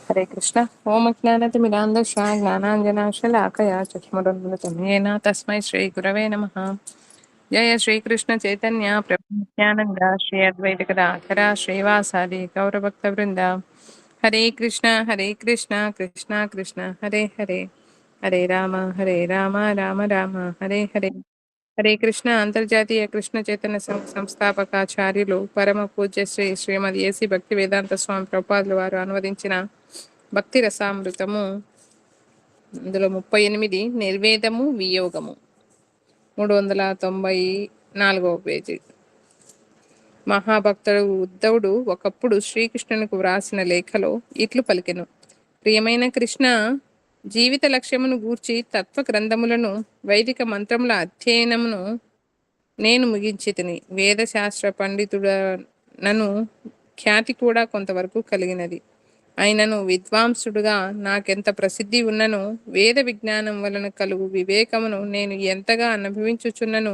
హరే కృష్ణ. ఓం అజ్ఞానతిమిరాంధస్య జ్ఞానాంజనాశలాకయా చక్షురున్మిలితం తస్మై శ్రీ గురవే నమః. జయ శ్రీకృష్ణ చైతన్య ప్రభు నిత్యానంద శ్రీ అద్వైత గదాధర శ్రీవాసాది గౌరభక్త వృంద. హరే కృష్ణ కృష్ణ కృష్ణ హరే హరే, హరే రామ రామ రామ హరే హరే. హరే కృష్ణ అంతర్జాతీయ కృష్ణ చైతన్య సంస్థాపకాచార్యులు పరమ పూజ్య శ్రీ శ్రీమతి ఏసి భక్తి వేదాంత స్వామి ప్రభుపాదుల వారు అనువదించిన భక్తి రసామృతము, ఇందులో 38 నిర్వేదము వియోగము, 394వ పేజీ. మహాభక్తుడు ఉద్ధవుడు ఒకప్పుడు శ్రీకృష్ణునికి వ్రాసిన లేఖలో ఇట్లు పలికెను: ప్రియమైన కృష్ణ, జీవిత లక్ష్యమును గూర్చి తత్వ గ్రంథములను వైదిక మంత్రముల అధ్యయనమును నేను ముగించి తిని. వేదశాస్త్ర పండితుడనను ఖ్యాతి కూడా కొంతవరకు కలిగినది. అయినను విద్వాంసుడుగా నాకెంత ప్రసిద్ధి ఉన్నను, వేద విజ్ఞానం వలన కలుగు వివేకమును నేను ఎంతగా అనుభవించుచున్నను,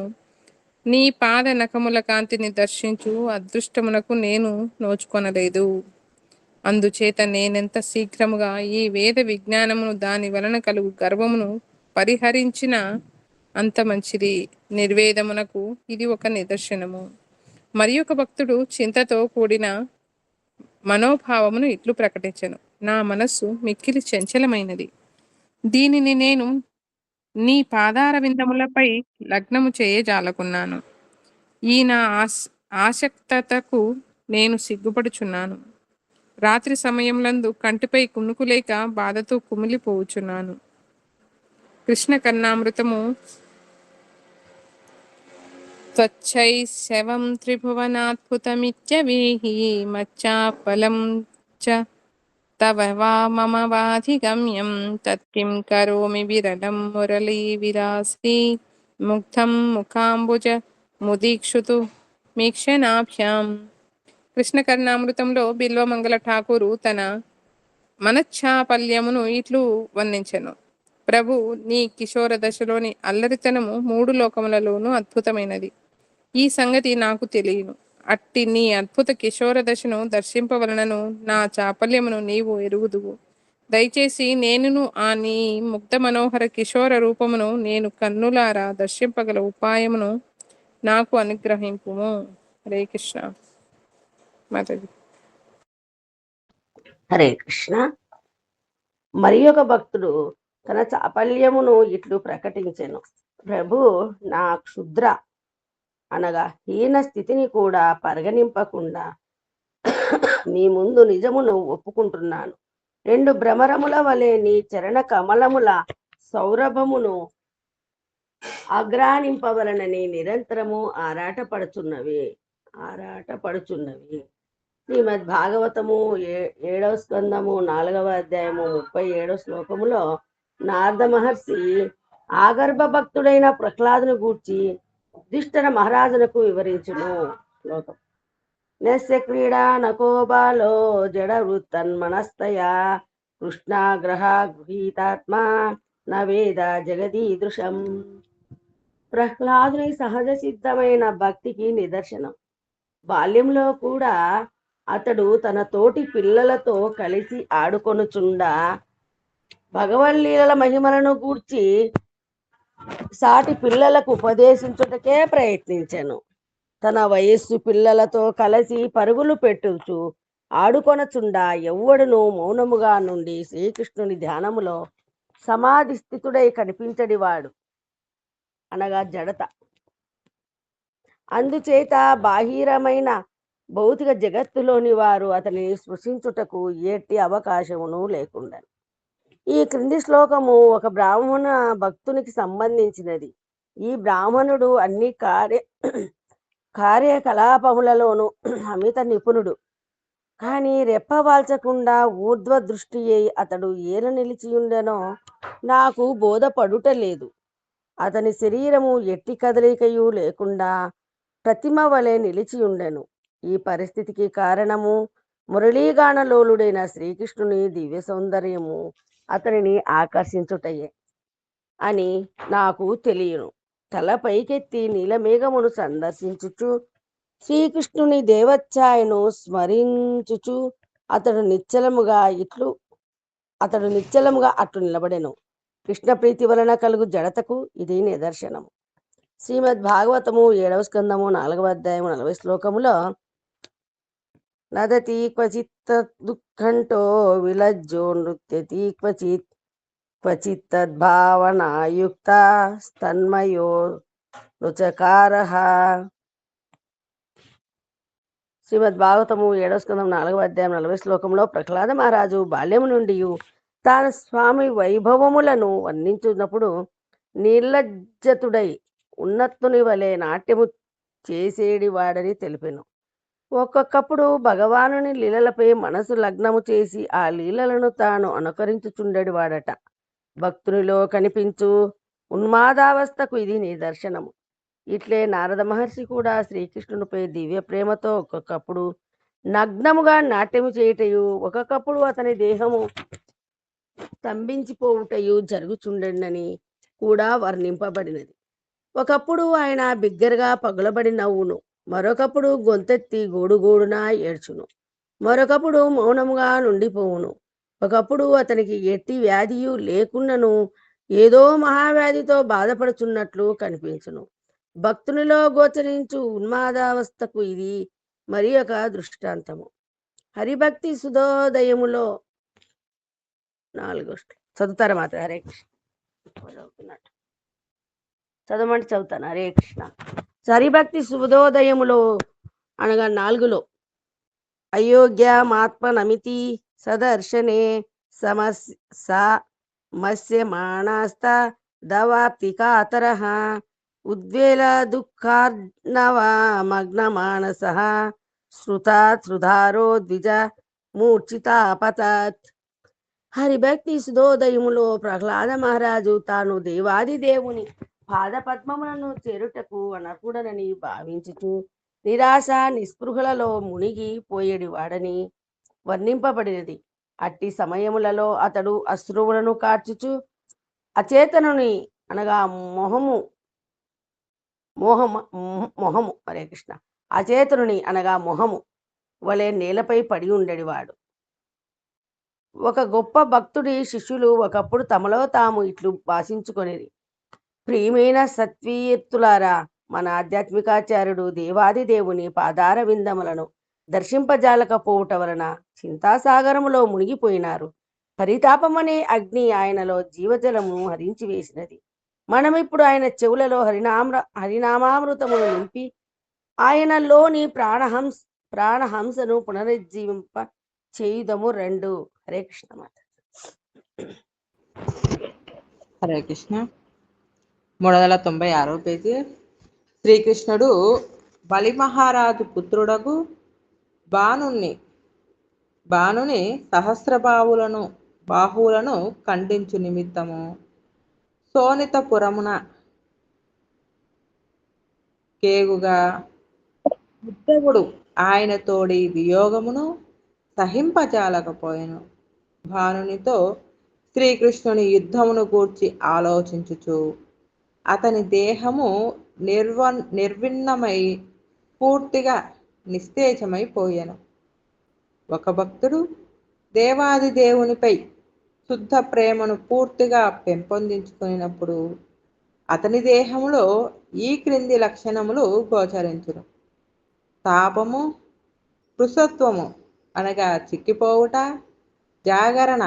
నీ పాద నఖముల కాంతిని దర్శించు అదృష్టమునకు నేను నోచుకొనలేదు. అందుచేత నేనెంత శీఘ్రముగా ఈ వేద విజ్ఞానమును దాని వలన కలుగు గర్వమును పరిహరించిన అంత మంచిది. నిర్వేదమునకు ఇది ఒక నిదర్శనము. మరి ఒక భక్తుడు చింతతో కూడిన మనోభావమును ఇట్లు ప్రకటించెను: నా మనస్సు మిక్కిలి చంచలమైనది. దీనిని నేను నీ పాదార విందములపై లగ్నము చేయజాలకున్నాను. ఈ నా ఆసక్తతకు నేను సిగ్గుపడుచున్నాను. రాత్రి సమయములందు కంటిపై కునుకు లేక బాధతో కుమిలిపోవుచున్నాను. కృష్ణ కర్ణామృతము త్వచ్చైశవం త్రిభువనాద్భుతమిత్యవేహి మచ్చాపలం చ తవ వా మమ వాధిగమ్యం తత్కిం కరోమి విరళం మురళీ విరాసి ముగ్ధం ముఖాంబుజ ముదీక్షుతు మీక్షణాభ్యాం. కృష్ణ కర్ణామృతంలో బిల్వమంగళ ఠాకూరు తన మనచ్ఛాపల్యమును ఇట్లు వర్ణించెను: ప్రభు, నీ కిషోర దశలోని అల్లరితనము 3 లోకములలోనూ అద్భుతమైనది. ఈ సంగతి నాకు తెలియను. అట్టి నీ అద్భుత కిషోర దశను దర్శింపవలనను నా చాపల్యమును నీవు ఎరుగుదువు. దయచేసి నేనును ఆ నీ ముగ్ధ మనోహర కిషోర రూపమును నేను కన్నులారా దర్శింపగల ఉపాయమును నాకు అనుగ్రహింపుము. హరే కృష్ణ. మాతాజీ. హరే కృష్ణ. మరి ఒక భక్తుడు తన చాపల్యమును ఇట్లు ప్రకటించెను: ప్రభు, నా క్షుద్ర అనగా హీన స్థితిని కూడా పరిగణింపకుండా నీ ముందు నిజమును ఒప్పుకుంటున్నాను. 2 భ్రమరముల వలె నీ చరణ కమలముల సౌరభమును ఆగ్రానింపవలనని నిరంతరము ఆరాటపడుచున్నవి. శ్రీమద్ భాగవతము 7వ స్కందము 4వ అధ్యాయము 37వ శ్లోకములో నారద మహర్షి ఆగర్భ భక్తుడైన ప్రహ్లాదును గూర్చి యుధిష్ఠిర మహారాజునకు వివరించును. శ్లోకం: నస్య క్రీడా నకో బాలో జడ వృత్తన్మనస్తయా కృష్ణాగ్రహ గృహీతాత్మా నవేద జగదీదృశం. ప్రహ్లాదుని సహజ సిద్ధమైన భక్తికి నిదర్శనం. బాల్యంలో కూడా అతడు తన తోటి పిల్లలతో కలిసి ఆడుకొనుచుండా భగవల్లీల మహిమలను గూర్చి సాటి పిల్లలకు ఉపదేశించుటకే ప్రయత్నించెను. తన వయస్సు పిల్లలతో కలిసి పరుగులు పెట్టుచు ఆడుకొనచుండా ఎవ్వడును మౌనముగా నుండి శ్రీకృష్ణుని ధ్యానములో సమాధి స్థితుడై కనిపించడివాడు, అనగా జడత. అందుచేత బాహిరమైన భౌతిక జగత్తులోని వారు అతనిని స్పృశించుటకు ఎట్టి అవకాశమును లేకుండా. ఈ క్రింది శ్లోకము ఒక బ్రాహ్మణ భక్తునికి సంబంధించినది. ఈ బ్రాహ్మణుడు అన్ని కార్యకలాపములలోనూ అమిత నిపుణుడు. కానీ రెప్పవాల్చకుండా ఊర్ధ్వ దృష్టి అయి అతడు ఏల నిలిచియుండెనో నాకు బోధపడుటలేదు. అతని శరీరము ఎట్టి కదలికయు లేకుండా ప్రతిమ వలె నిలిచియుండెను. ఈ పరిస్థితికి కారణము మురళీగానలోలుడైన శ్రీకృష్ణుని దివ్య సౌందర్యము అతనిని ఆకర్షించుటయే అని నాకు తెలియను. తల పైకెత్తి నీలమేఘమును సందర్శించుచు శ్రీకృష్ణుని దేవఛాయను స్మరించుచు అతడు నిశ్చలముగా ఇట్లు అతడు నిశ్చలముగా అట్లు నిలబడెను. కృష్ణ ప్రీతి వలన కలుగు జడతకు ఇది నిదర్శనము. శ్రీమద్ భాగవతము 7వ స్కందము 4వ అధ్యాయము 40 శ్లోకములో నదతి క్వచిత్ దుఃఖంటో విలజ్జో నృత్యతి క్వచిత్ తద్భావనాయుక్త స్తన్మయో రుచకారః. శ్రీమద్ భాగవతము 7వ స్కందం 4వ అధ్యాయం 40 శ్లోకంలో ప్రహ్లాద మహారాజు బాల్యము నుండి తాను స్వామి వైభవములను వర్ణించున్నప్పుడు నిర్లజ్జతుడై ఉన్నతుని వలె నాట్యము చేసేడివాడని తెలిపెను. ఒక్కొక్కప్పుడు భగవానుని లీలలపై మనసు లగ్నము చేసి ఆ లీలలను తాను అనుకరించుచుండెడివాడట. భక్తునిలో కనిపించు ఉన్మాదావస్థకు ఇది నిదర్శనము. ఇట్లే నారద మహర్షి కూడా శ్రీకృష్ణునిపై దివ్య ప్రేమతో ఒక్కొక్కప్పుడు నగ్నముగా నాట్యము చేయుటయు, ఒక్కొక్కప్పుడు అతని దేహము స్తంభించిపోవుటయు జరుగుచుండెనని కూడా వర్ణింపబడినది. ఒకప్పుడు ఆయన బిగ్గరగా పగులబడి నవ్వును, మరొకప్పుడు గొంతెత్తి గోడుగోడున ఏడ్చును, మరొకప్పుడు మౌనముగా నుండిపోవును. ఒకప్పుడు అతనికి ఎట్టి వ్యాధియు లేకున్నను ఏదో మహావ్యాధితో బాధపడుచున్నట్లు కనిపించును. భక్తునిలో గోచరించు ఉన్మాదావస్థకు ఇది మరి ఒక దృష్టాంతము. హరిభక్తి సుధోదయములో 4 చదువుతారా మాత? హరే కృష్ణ. చదువుతున్నట్టు చదవమంటే చదువుతాను. హరే కృష్ణ. హరిభక్తి సుధోదయములో అనగా 4లో అయోగ్యమాత్మనమితి సదర్శనే సమస్యమాణాస్త దవాప్తికాతరః ఉద్వేల దుఃఖార్ణవ మగ్నమానసః శ్రుతాధృధారో ద్విజ మూర్ఛితాపతత్. హరిభక్తి సుధోదయములో ప్రహ్లాద మహారాజు తాను దేవాది దేవుని పాదపద్మములను చేరుటకు అనర్హుడనని భావించుచు నిరాశ నిస్పృహలలో మునిగి పోయేడివాడని వర్ణింపబడినది. అట్టి సమయములలో అతడు అశ్రువులను కార్చుచు అచేతనుని అనగా మొహము హరే కృష్ణ అచేతనుని అనగా మొహము వలె నేలపై పడి ఉండేవాడు. ఒక గొప్ప భక్తుడి శిష్యులు ఒకప్పుడు తమలో తాము ఇట్లు భాషించుకొనిరి: ప్రియమైన సత్వీయత్తులారా, మన ఆధ్యాత్మికాచార్యుడు దేవాది దేవుని పాదార విందములను దర్శింపజాలకపోవుట వలన చింతాసాగరములో మునిగిపోయినారు. పరితాపమనే అగ్ని ఆయనలో జీవజలమును హరించి వేసినది. మనమిప్పుడు ఆయన చెవులలో హరినామామృతమును నింపి ఆయనలోని ప్రాణహంసను పునరుజ్జీవింప చేయుదము రెండు. హరే కృష్ణ మాత. హరే కృష్ణ. 396వ పేజీ. శ్రీకృష్ణుడు బలి మహారాజు పుత్రుడగు బాణుని బాహువులను ఖండించు నిమిత్తము శోణితపురమున కేగుగా ఉద్ధవుడు ఆయన తోడి వియోగమును సహింపజాలకపోయెను. భానునితో శ్రీకృష్ణుని యుద్ధమును గూర్చి ఆలోచించుచు అతని దేహము నిర్విన్నమై పూర్తిగా నిస్తేజమైపోయెను. ఒక భక్తుడు దేవాది దేవునిపై శుద్ధ ప్రేమను పూర్తిగా పెంపొందించుకున్నప్పుడు అతని దేహంలో ఈ క్రింది లక్షణములు గోచరించును: తాపము, పృషత్వము అనగా చిక్కిపోవుట, జాగరణ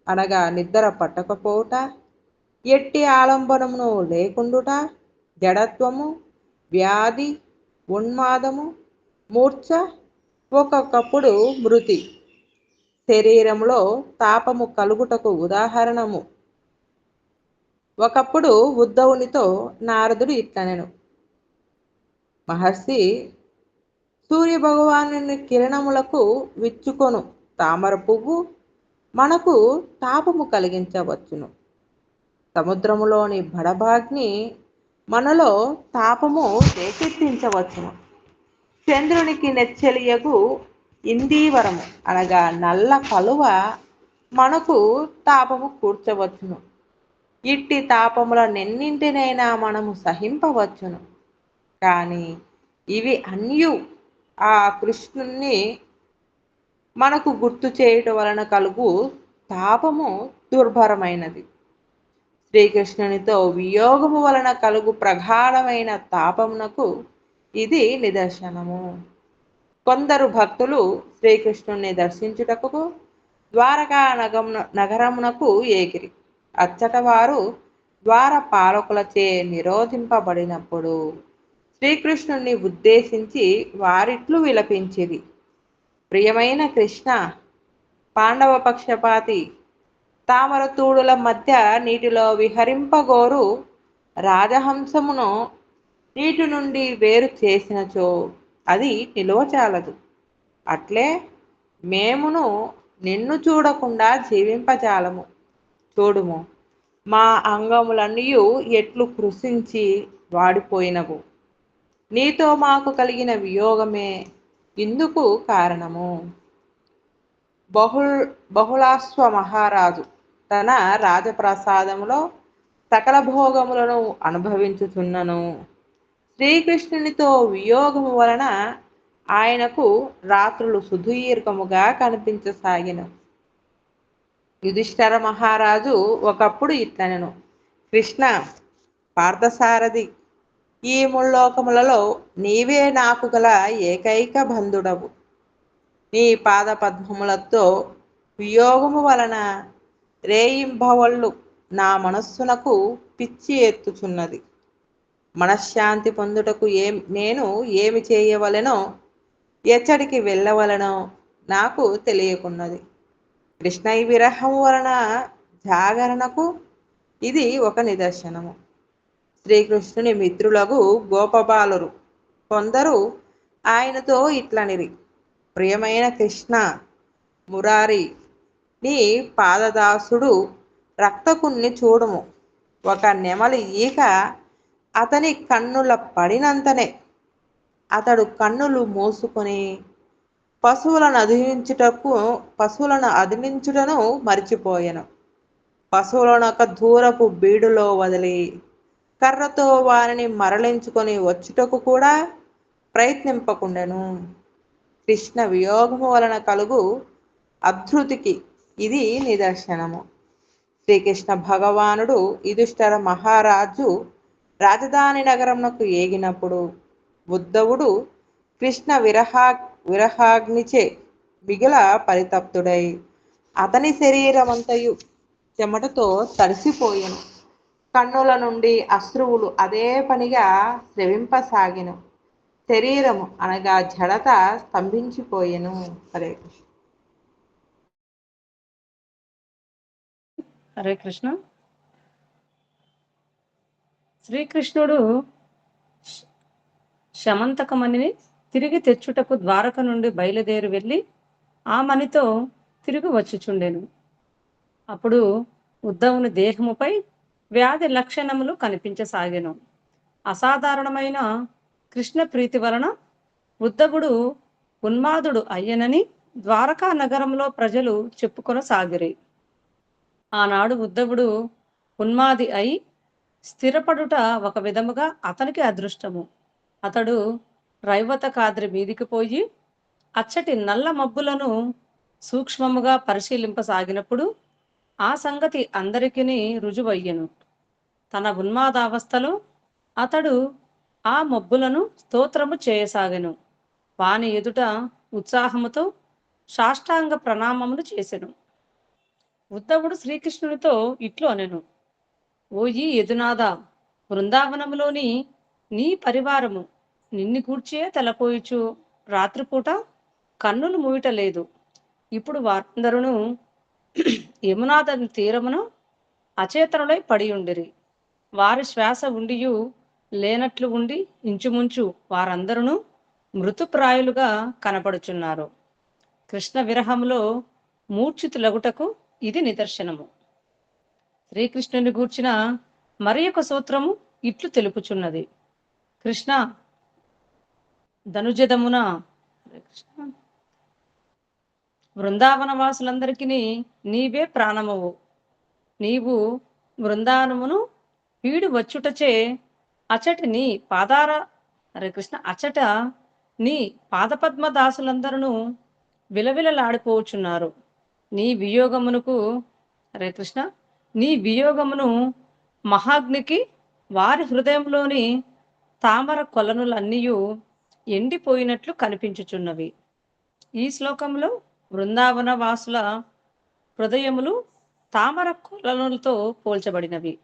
అనగా నిద్ర పట్టకపోవుట, ఎట్టి ఆలంబనమును లేకుండుట, జడత్వము, వ్యాధి, ఉన్మాదము, మూర్ఛ, ఒక్కొక్కప్పుడు మృతి. శరీరంలో తాపము కలుగుటకు ఉదాహరణము. ఒకప్పుడు ఉద్ధవునితో నారదుడు ఇట్లనెను: మహర్షి, సూర్యభగవానుని కిరణములకు విచ్చుకొను తామర పువ్వు మనకు తాపము కలిగించవచ్చును. సముద్రములోని బడబాగ్ని మనలో తాపము రేకెత్తించవచ్చును. చంద్రునికి నెచ్చెలియగు ఇందీవరము అనగా నల్ల కలువ మనకు తాపము కూర్చవచ్చును. ఇట్టి తాపములనెన్నింటినైనా మనము సహింపవచ్చును. కానీ ఇవి అన్యు ఆ కృష్ణుణ్ణి మనకు గుర్తు చేయుట వలన కలుగు తాపము దుర్భరమైనది. శ్రీకృష్ణునితో వియోగము వలన కలుగు ప్రగాఢమైన తాపమునకు ఇది నిదర్శనము. కొందరు భక్తులు శ్రీకృష్ణుని దర్శించుటకు ద్వారకా నగరమునకు ఏగిరి. అచ్చట వారు ద్వార పాలకులచే నిరోధింపబడినప్పుడు శ్రీకృష్ణుని ఉద్దేశించి వారిట్లు విలపించిరి. ప్రియమైన కృష్ణ, పాండవ పక్షపాతి, తామరతూడుల మధ్య నీటిలో విహరింపగోరు రాజహంసమును నీటి నుండి వేరు చేసినచో అది నిలువచాలదు. అట్లే మేమును నిన్ను చూడకుండా జీవింపజాలము. చూడుము, మా అంగములన్నీ ఎట్లు కృషించి వాడిపోయినవు. నీతో మాకు కలిగిన వియోగమే ఇందుకు కారణము. బహుళాశ్వ మహారాజు తన రాజప్రసాదములో సకల భోగములను అనుభవించుచున్నను. శ్రీకృష్ణునితో వియోగము వలన ఆయనకు రాత్రులు సుదీర్ఘముగా కనిపించసాగిన. యుధిష్ఠర మహారాజు ఒకప్పుడు ఇట్లనెను: కృష్ణ, పార్థసారథి, ఈ ముల్లోకములలో నీవే నాకు గల ఏకైక బంధుడవు. నీ పాద పద్మములతో వియోగము వలన రేయింబవళ్ళు నా మనస్సునకు పిచ్చి ఎత్తుచున్నది. మనశ్శాంతి పొందుటకు నేను ఏమి చేయవలెనో, ఎచ్చడికి వెళ్ళవలెనో నాకు తెలియకున్నది. కృష్ణ విరహము వలన జాగరణకు ఇది ఒక నిదర్శనము. శ్రీకృష్ణుని మిత్రులకు గోపబాలురు కొందరు ఆయనతో ఇట్లనిరి: ప్రియమైన కృష్ణ మురారి, నీ పాదదాసుడు రక్తకుణ్ణి చూడుము. ఒక నెమలి ఈక అతని కన్నుల పడినంతనే అతడు కన్నులు మూసుకొని పశువులను అదిలించుటను మరిచిపోయెను. పశువులను ఒక దూరపు బీడులో వదిలి కర్రతో వారిని మరలించుకొని వచ్చుటకు కూడా ప్రయత్నింపకుండెను. కృష్ణ వియోగము వలన కలుగు అధృతికి ఇది నిదర్శనము. శ్రీకృష్ణ భగవానుడు యుధిష్ఠిర మహారాజు రాజధాని నగరమునకు ఏగినప్పుడు ఉద్ధవుడు కృష్ణ విరహాగ్నిచే మిగిల పరితప్తుడై అతని శరీరమంతయు చెమటతో తడిసిపోయెను. కన్నుల నుండి అశ్రువులు అదే పనిగా స్రవింపసాగెను. శరీరము అనగా జడత స్తంభించిపోయెను. హరే కృష్ణ. హరే కృష్ణ. శ్రీకృష్ణుడు శమంతకమణిని తిరిగి తెచ్చుటకు ద్వారక నుండి బయలుదేరి వెళ్ళి ఆ మణితో తిరిగి వచ్చుచుండెను. అప్పుడు ఉద్ధవుని దేహముపై వ్యాధి లక్షణములు కనిపించసాగెను. అసాధారణమైన కృష్ణ ప్రీతి వలన ఉద్ధవుడు ఉన్మాదుడు అయ్యనని ద్వారకా నగరంలో ప్రజలు చెప్పుకొనసాగిరి. ఆనాడు ఉద్ధవుడు ఉన్మాది అయి స్థిరపడుట ఒక విధముగా అతనికి అదృష్టము. అతడు రైవత కాద్రి మీదికి పోయి అచ్చటి నల్ల మబ్బులను సూక్ష్మముగా పరిశీలింపసాగినప్పుడు ఆ సంగతి అందరికీ రుజువయ్యెను. తన ఉన్మాదావస్థలో అతడు ఆ మబ్బులను స్తోత్రము చేయసాగెను. వాని ఎదుట ఉత్సాహముతో సాష్టాంగ ప్రణామములు చేసెను. ఉద్ధవుడు శ్రీకృష్ణునితో ఇట్లు అనెను: ఓయి యదునాథ, బృందావనములోని నీ పరివారము నిన్ను కూర్చే తలపోయిచు రాత్రిపూట కన్నులు మూయటలేదు. ఇప్పుడు వారందరూ యమునాదని తీరమును అచేతనులై పడి ఉండిరి. వారి శ్వాస ఉండియు లేనట్లు ఉండి ఇంచుముంచు వారందరూ మృతుప్రాయులుగా కనపడుచున్నారు. కృష్ణ విరహంలో మూర్ఛితులగుటకు ఇది నిదర్శనము. శ్రీకృష్ణుని గూర్చిన మరి ఒక సూత్రము ఇట్లు తెలుపుచున్నది: కృష్ణ ధనుజదమున బృందావన వాసులందరికీ నీవే ప్రాణమవు. నీవు బృందావనమును వీడి వచ్చుటచే అచట నీ పాదపద్మ దాసులందరూ విలవిలలాడిపోచున్నారు. నీ వియోగమునకు హరే కృష్ణ నీ వియోగమును మహాగ్నికి వారి హృదయంలోని తామర కొలనులన్నీయు ఎండిపోయినట్లు కనిపించుచున్నవి. ఈ శ్లోకంలో బృందావన వాసుల హృదయములు తామర కొలనులతో పోల్చబడినవి.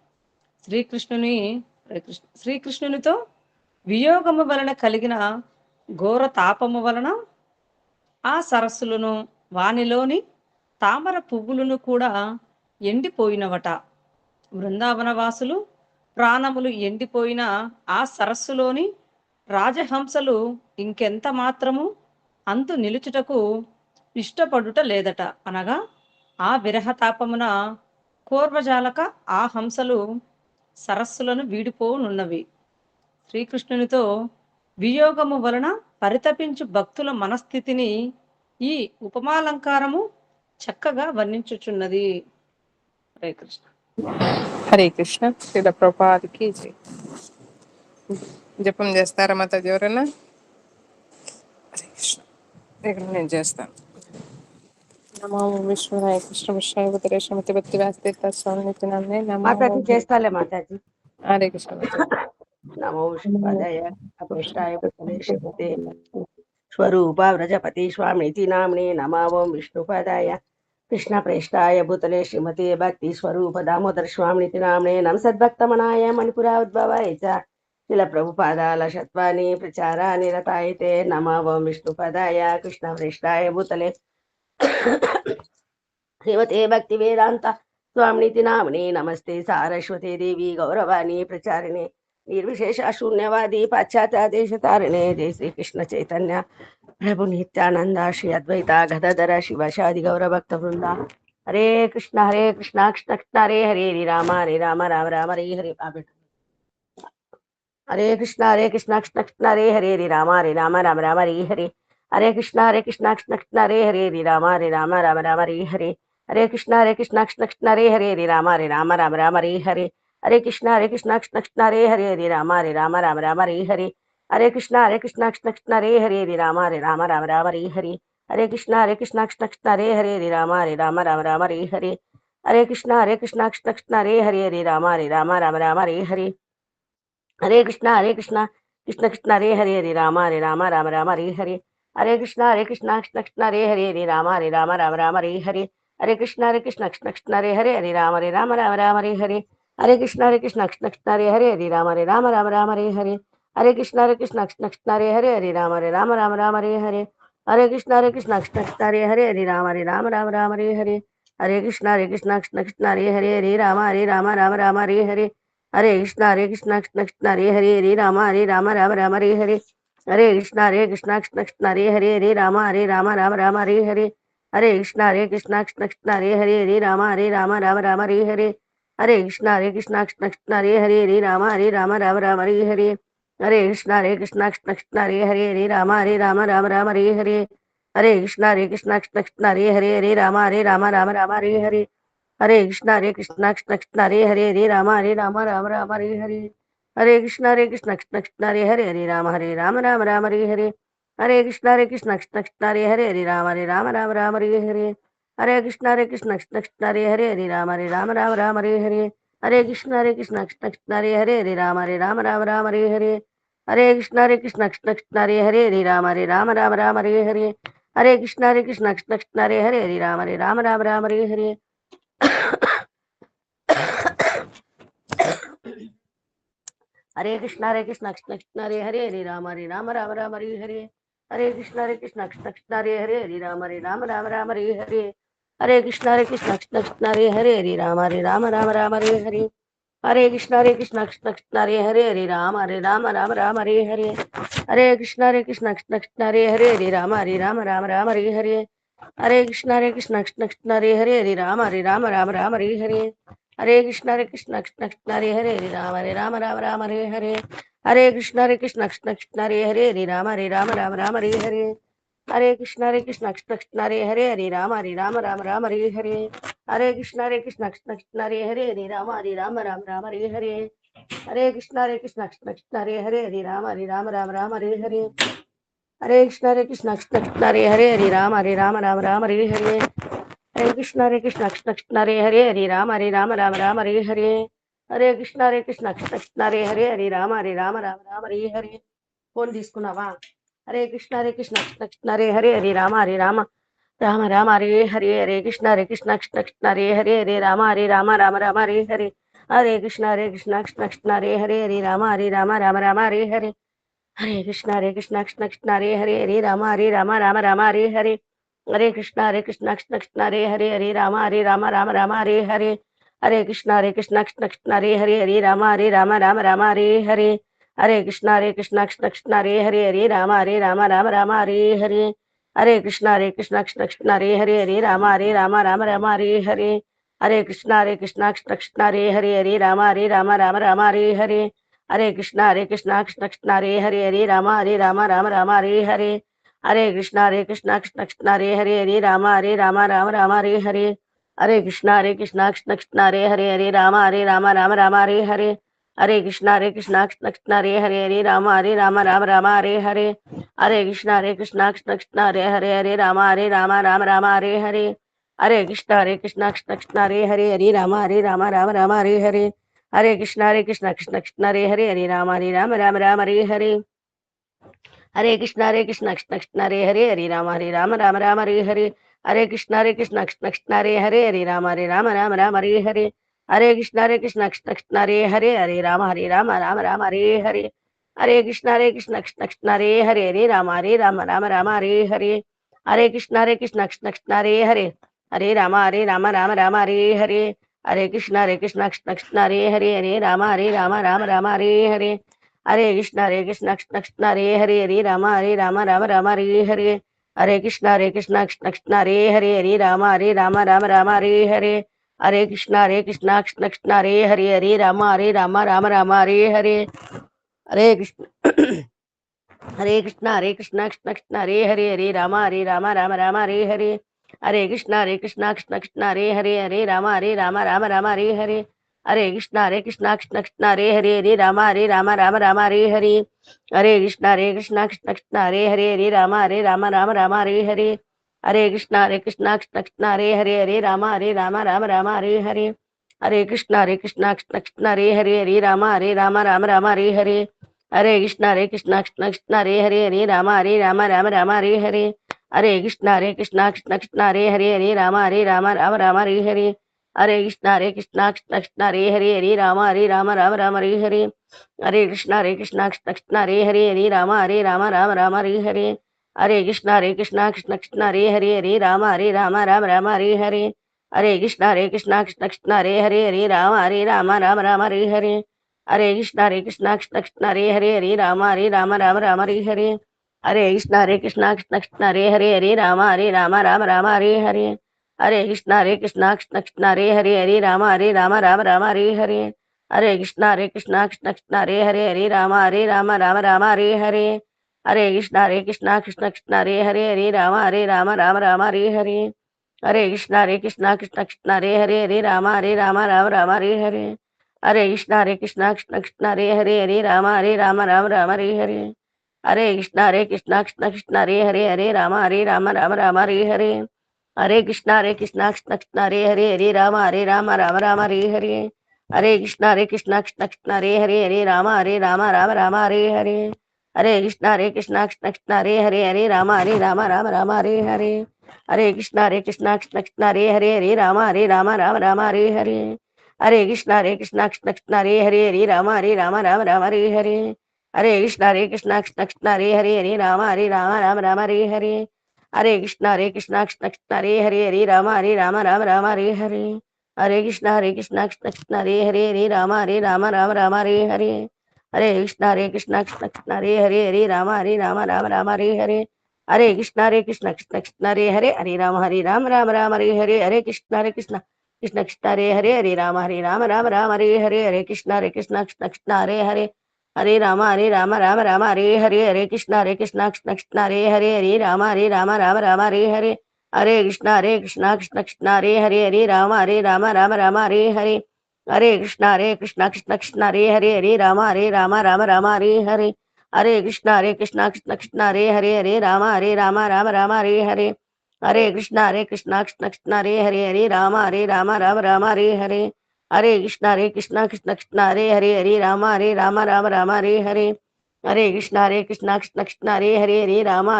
శ్రీకృష్ణునితో వియోగము వలన కలిగిన ఘోర తాపము వలన ఆ సరస్సులను వానిలోని తామర పువ్వులను కూడా ఎండిపోయినవట. బృందావన వాసులు ప్రాణములు ఎండిపోయిన ఆ సరస్సులోని రాజహంసలు ఇంకెంత మాత్రము అంతు నిలుచుటకు ఇష్టపడుట లేదట. అనగా ఆ విరహతాపమున కోర్వజాలక ఆ హంసలు సరస్సులను వీడిపోనున్నవి. శ్రీకృష్ణునితో వియోగము వలన పరితపించు భక్తుల మనస్థితిని ఈ ఉపమాలంకారము చక్కగా వర్ణించుచున్నది. హరే కృష్ణ. హరే కృష్ణ. శ్రీల ప్రభుపాదికి జై. జపం చేస్తారా మాతాజీ ఎవరన్నా? హరే కృష్ణ. ఇక్కడ నేను చేస్తాను. నమో విష్ణురాయ కృష్ణ విష్ణాయ ఉత్తరే శ్రీమతి భక్తి వ్యాసతీర్థ స్వామి నిత్యానందే నమో. మాతాజీ చేస్తాలే మాతాజీ. హరే కృష్ణ మాతాజీ. నమో విష్ణుపాదాయ అపృష్టాయ భూతలే శ్రీమతే స్వరూప వ్రజపతి స్వామితి నామ్నే నమో విష్ణుపాదాయ కృష్ణ ప్రేష్టాయ భూతలే శ్రీమతే భక్తి స్వరూప దామోదర స్వామితి నామ్నే నమ సద్భక్తమనాయ మణిపురా ఉద్భవాయ చ శిల ప్రభుపాదాల శత్వాని ప్రచారాని రతాయతే నమో విష్ణుపదాయ కృష్ణ ప్రేష్టాయ భూతలే శ్రీమతే భక్తి వేదాంత స్వామితి నామ్నే నమస్తే సారస్వతే దేవి గౌరవాణి ప్రచారిణే నిర్విశేష శూన్యవాदी पाश्चात्य देश तारिणे जय श्री कृष्ण चैतन्य प्रभु नित्यानंद श्री अद्वैता गदाधर शिवाशादि गौर भक्त वृंदा हरे कृष्ण कृष्ण कृष्ण हरे हरे राम राम राम हरे हरे हरे कृष्ण कृष्ण कृष्ण हरे हरे राम राम राम हरे हरे हरे कृष्ण कृष्ण कृष्ण हरे हरे राम राम राम हरे हरे हरे कृष्ण कृष्ण कृष्ण हरे हरे राम राम राम हरे हरे हरे कृष्ण कृष्ण कृष्ण हरे हरे राम राम हरे हरे हरे कृष्ण कृष्ण कृष्ण हरे हरे राम राम हरे हरे हरे कृष्ण कृष्ण कृष्ण हरे हरे राम राम हरे हरे हरे कृष्ण कृष्ण कृष्ण हरे हरे राम राम हरे हरे हरे कृष्ण कृष्ण कृष्ण हरे हरे राम राम हरे हरे हरे कृष्ण कृष्ण कृष्ण हरे हरे राम राम हरे हरे हरे कृष्ण कृष्ण कृष्ण हरे हरे राम राम हरे हरे हरे कृष्ण कृष्ण कृष्ण हरे हरे राम राम हरे हरे हरे कृष्ण कृष्ण कृष्ण हरे हरे राम राम हरे हरे हरे कृष्ण कृष्ण कृष्ण हरे हरे राम राम हरे हरे हरे कृष्ण कृष्ण कृष्ण हरे हरे राम राम हरे हरे हरे कृष्ण कृष्ण कृष्ण हरे हरे राम राम हरे हरे हरे कृष्ण कृष्ण कृष्ण हरे हरे राम राम हरे हरे हरे कृष्ण कृष्ण कृष्ण हरे हरे राम राम हरे हरे हरे कृष्ण कृष्ण कृष्ण हरे हरे राम राम हरे हरे हरे कृष्ण कृष्ण कृष्ण हरे हरे राम राम हरे हरे हरे कृष्ण कृष्ण कृष्ण हरे हरे राम राम हरे हरे हरे कृष्ण कृष्ण कृष्ण हरे हरे राम राम हरे हरे हरे कृष्ण कृष्ण कृष्ण हरे हरे राम राम हरे हरे हरे कृष्ण कृष्ण कृष्ण हरे हरे राम राम हरे हरे हरे कृष्ण कृष्ण कृष्ण हरे हरे राम राम हरे हरे हरे कृष्ण कृष्ण कृष्ण हरे हरे राम राम हरे हरे हरे कृष्ण कृष्ण कृष्ण हरे हरे राम राम हरे हरे हरे कृष्ण कृष्ण कृष्ण हरे हरे राम राम हरे हरे हरे कृष्ण कृष्ण कृष्ण हरे हरे राम राम हरे हरे हरे कृष्ण कृष्ण कृष्ण हरे हरे राम राम हरे हरे हरे कृष्ण कृष्ण कृष्ण हरे हरे राम राम हरे हरे हरे कृष्ण कृष्ण कृष्ण हरे हरे राम राम हरे हरे हरे कृष्ण कृष्ण कृष्ण हरे हरे राम राम हरे हरे हरे कृष्ण कृष्ण कृष्ण हरे हरे राम राम हरे हरे हरे कृष्ण कृष्ण कृष्ण हरे हरे राम राम हरे हरे हरे कृष्ण कृष्ण कृष्ण हरे हरे राम राम हरे हरे हरे कृष्ण कृष्ण कृष्ण हरे हरे राम राम हरे हरे हरे कृष्ण कृष्ण कृष्ण हरे हरे राम राम हरे हरे हरे कृष्ण कृष्ण कृष्ण हरे हरे राम राम हरे हरे हरे कृष्ण कृष्ण कृष्ण हरे हरे राम राम हरे हरे हरे कृष्ण कृष्ण कृष्ण हरे राम राम राम हरे हरे हरे कृष्ण कृष्ण कृष्ण हरे राम राम हरे हरे फोन తీసుకున్నావా हरे कृष्ण कृष्ण कृष्ण हरे राम राम राम हरे कृष्ण कृष्ण कृष्ण हरे राम राम हरे हरे कृष्ण कृष्ण कृष्ण हरे राम राम हरे कृष्ण कृष्ण कृष्ण हरे राम राम हरे कृष्ण कृष्ण कृष्ण हरे राम राम हरे कृष्ण कृष्ण कृष्ण हरे राम राम हरे कृष्ण कृष्ण कृष्ण हरे राम राम हरे कृष्ण कृष्ण कृष्ण हरे राम राम हरे कृष्ण कृष्ण कृष्ण हरे राम राम हरे कृष्ण कृष्ण कृष्ण हरे राम हरे कृष्ण कृष्ण कृष्ण हरे राम हरे कृष्ण कृष्ण कृष्ण हरे राम हरे कृष्ण कृष्ण कृष्ण हरे राम हरे कृष्ण कृष्ण कृष्ण हरे राम हरे कृष्ण कृष्ण कृष्ण हरे राम हरे कृष्ण कृष्ण हरे राम हरे कृष्ण कृष्ण कृष्ण हरे राम हरे कृष्ण कृष्ण कृष्ण हरे राम हरे कृष्ण कृष्ण कृष्ण हरे राम हरे कृष्ण कृष्ण कृष्ण हरे राम हरे कृष्ण कृष्ण कृष्ण हरे राम हरे कृष्ण कृष्ण कृष्ण हरे राम हरे कृष्ण कृष्ण कृष्ण हरे राम हरे कृष्ण कृष्ण कृष्ण हरे राम हरे कृष्ण कृष्ण कृष्ण हरे राम हरे कृष्ण हरे कृष्ण कृष्ण कृष्ण हरे राम हरे कृष्ण कृष्ण कृष्ण हरे राम हरे कृष्ण कृष्ण कृष्ण हरे राम हरे कृष्ण कृष्ण कृष्ण हरे राम हरे कृष्ण कृष्ण कृष्ण हरे राम हरे कृष्ण कृष्ण कृष्ण हरे राम हरे कृष्ण कृष्ण कृष्ण हरे राम हरे कृष्ण कृष्ण कृष्ण हरे राम हरे कृष्ण कृष्ण कृष्ण हरे राम हरे कृष्ण कृष्ण कृष्ण हरे राम हरे कृष्ण कृष्ण कृष्ण हरे राम हरे कृष्ण कृष्ण कृष्ण हरे राम हरे कृष्ण कृष्ण कृष्ण हरे राम हरे कृष्ण कृष्ण कृष्ण हरे राम हरे कृष्ण कृष्ण कृष्ण हरे राम हरे कृष्ण कृष्ण कृष्ण हरे राम हरे कृष्ण कृष्ण कृष्ण हरे राम हरे कृष्ण कृष्ण कृष्ण हरे राम हरे कृष्ण कृष्ण कृष्ण राम हरे कृष्ण कृष्ण कृष्ण राम हरे कृष्ण कृष्ण कृष्ण राम हरे कृष्ण कृष्ण कृष्ण राम हरे कृष्ण कृष्ण कृष्ण राम हरे कृष्ण कृष्ण कृष्ण राम हरे कृष्ण कृष्ण कृष्ण राम हरे कृष्ण कृष्ण कृष्ण राम हरे कृष्ण कृष्ण कृष्ण राम हरे कृष्ण कृष्ण कृष्ण राम हरे कृष्ण कृष्ण कृष्ण राम हरे कृष्ण कृष्ण कृष्ण हरे राम हरे कृष्ण कृष्ण कृष्ण हरे राम हरे कृष्ण कृष्ण कृष्ण हरे राम हरे कृष्ण कृष्ण कृष्ण राम हरे कृष्ण कृष्ण कृष्ण राम हरे कृष्ण कृष्ण कृष्ण राम हरे कृष्ण कृष्ण कृष्ण राम हरे कृष्ण कृष्ण कृष्ण हरे हरे राम राम राम हरे कृष्ण कृष्ण कृष्ण हरे राम राम हरे कृष्ण कृष्ण हरे राम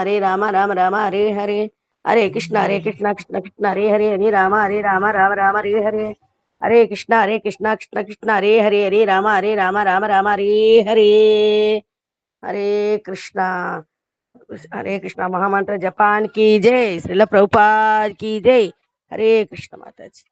हरे कृष्ण कृष्ण कृष्ण हरे राम हरे कृष्ण कृष्ण कृष्ण हरे राम हरे कृष्णा हरे कृष्णा महामंत्र जपान की जय श्रील प्रभुपाद की जय हरे कृष्ण माता जी।